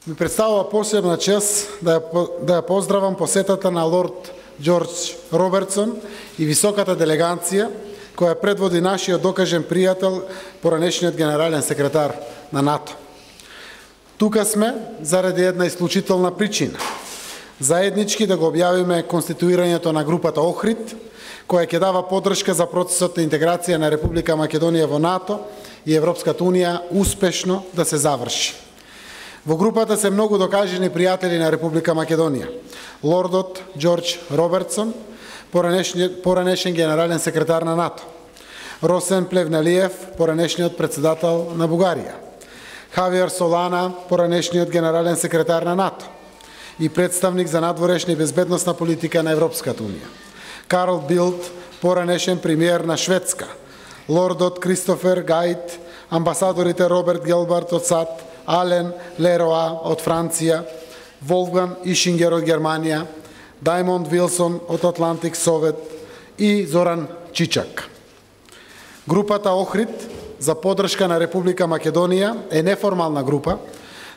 Ми представува посебна чест да ја поздравам посетата на лорд Џорџ Робертсон и високата делегација која предводи нашиот докажен пријател, поранешниот генерален секретар на НАТО. Тука сме заради една исклучителна причина. Заеднички да го објавиме конституирањето на групата Охрид, која ќе дава поддршка за процесот на интеграција на Република Македонија во НАТО и Европската Унија успешно да се заврши. Во групата се многу докажени пријатели на Република Македонија. Лордот Џорџ Робертсон, поранешен генерален секретар на НАТО. Росен Плевнелиев, поранешниот председател на Бугарија. Хавиер Солана, поранешниот генерален секретар на НАТО и представник за надворешна и безбедносна политика на Европската Унија. Карл Билд, поранешен премиер на Шведска. Лордот Кристофер Гајт, амбасадорите Роберт Гелбарт од САД, Ален Лероа од Франција, Волфган Ишингер од Германија, Даймонд Вилсон од Атлантик Совет и Зоран Чичак. Групата Охрид за поддршка на Република Македонија е неформална група,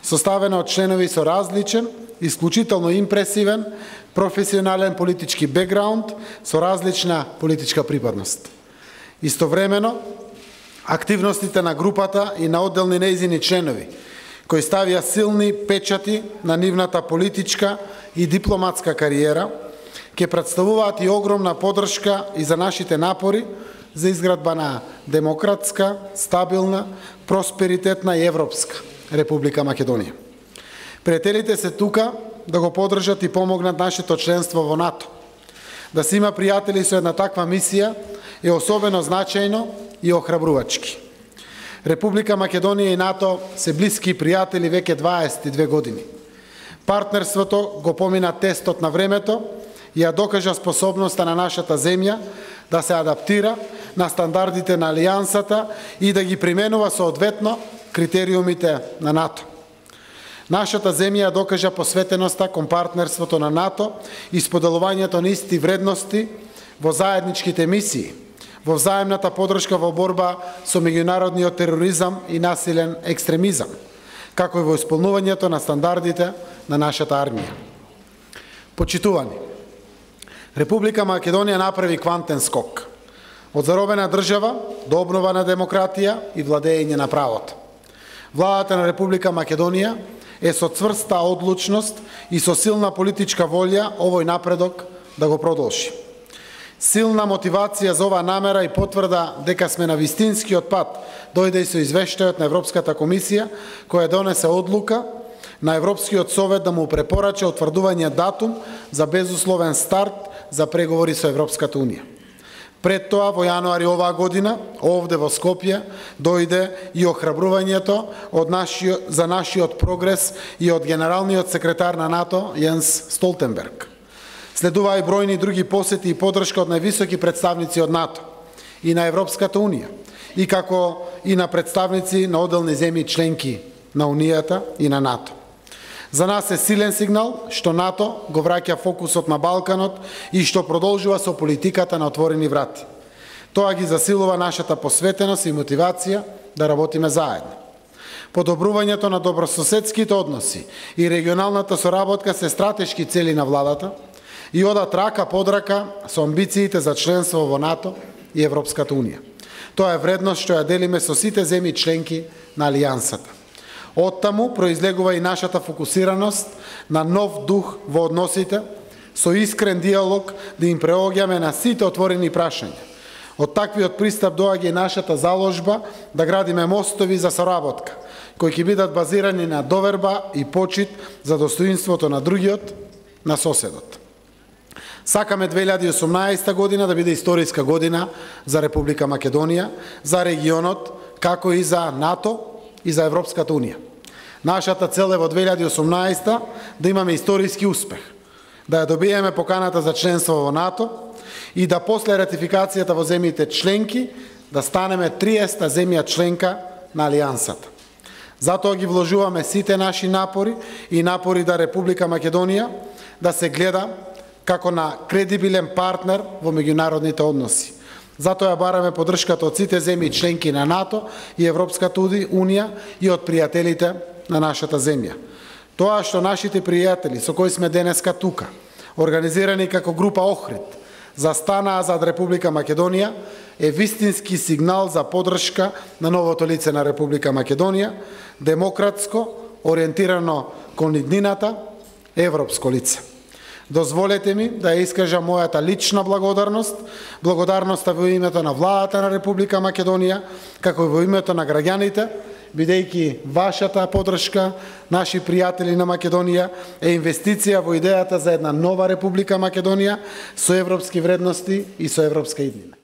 составена од членови со различен, исклучително импресивен, професионален политички бекграунд со различна политичка припадност. Истовремено, активностите на групата и на одделни нејзини членови, кои ставија силни печати на нивната политичка и дипломатска кариера, ќе представуваат и огромна поддршка и за нашите напори за изградба на демократска, стабилна, просперитетна и европска Република Македонија. Пријателите се тука да го поддржат и помогнат нашето членство во НАТО. Да се има пријатели со една таква мисија е особено значајно и охрабрувачки. Република Македонија и НАТО се блиски пријатели веќе 22 години. Партнерството го помина тестот на времето и ја докажа способноста на нашата земја да се адаптира на стандардите на Алијансата и да ги применува соодветно критериумите на НАТО. Нашата земја докажа посветеноста кон партнерството на НАТО и споделувањето на исти вредности во заедничките мисии, во взаемната поддршка во борба со меѓународниот тероризам и насилен екстремизам, како и во исполнувањето на стандардите на нашата армија. Почитувани, Република Македонија направи квантен скок од заробена држава до обнова на демократија и владење на правото. Владата на Република Македонија е со цврста одлучност и со силна политичка волја овој напредок да го продолжи. Силна мотивација за оваа намера и потврда дека сме на вистинскиот пат дојде и со извештајот на Европската комисија, која донесе одлука на Европскиот совет да му препорача утврдување датум за безусловен старт за преговори со Европската Унија. Пред тоа, во јануари оваа година, овде во Скопје, дојде и охрабрувањето за нашиот прогрес и од генералниот секретар на НАТО Јенс Столтенберг. Следуваа и бројни други посети и поддршка од највисоки представници од НАТО и на Европската Унија, и како и на представници на одделни земји членки на Унијата и на НАТО. За нас е силен сигнал што НАТО го враќа фокусот на Балканот и што продолжува со политиката на отворени врати. Тоа ги засилува нашата посветеност и мотивација да работиме заедно. Подобрувањето на добрососедските односи и регионалната соработка се стратешки цели на владата и одат рака под рака со амбициите за членство во НАТО и Европската Унија. Тоа е вредност што ја делиме со сите земји членки на Алијансата. Оттаму произлегува и нашата фокусираност на нов дух во односите, со искрен диалог да им преоѓаме на сите отворени прашања. Од таквиот пристап доаѓа и нашата заложба да градиме мостови за соработка, кои ќе бидат базирани на доверба и почит за достоинството на другиот, на соседот. Сакаме 2018 година да биде историска година за Република Македонија, за регионот, како и за НАТО и за Европската Унија. Нашата цел е во 2018 да имаме историски успех, да ја добиеме поканата за членство во НАТО и да после ратификацијата во земјите членки да станеме 30-та земја членка на Алијансата. Затоа ги вложуваме сите наши напори и напори да Република Македонија да се гледа како на кредибилен партнер во меѓународните односи. Затоа ја бараме поддршката од сите земји членки на НАТО и Европската Унија и од пријателите на нашата земја. Тоа што нашите пријатели со кои сме денеска тука, организирани како група Охрид, застанаа зад Република Македонија, е вистински сигнал за поддршка на новото лице на Република Македонија, демократско, ориентирано кон иднината, европско лице. Дозволете ми да ја искажам мојата лична благодарност, благодарноста во името на владата на Република Македонија, како и во името на граѓаните, бидејќи вашата поддршка, наши пријатели на Македонија, е инвестиција во идејата за една нова Република Македонија со европски вредности и со европска иднина.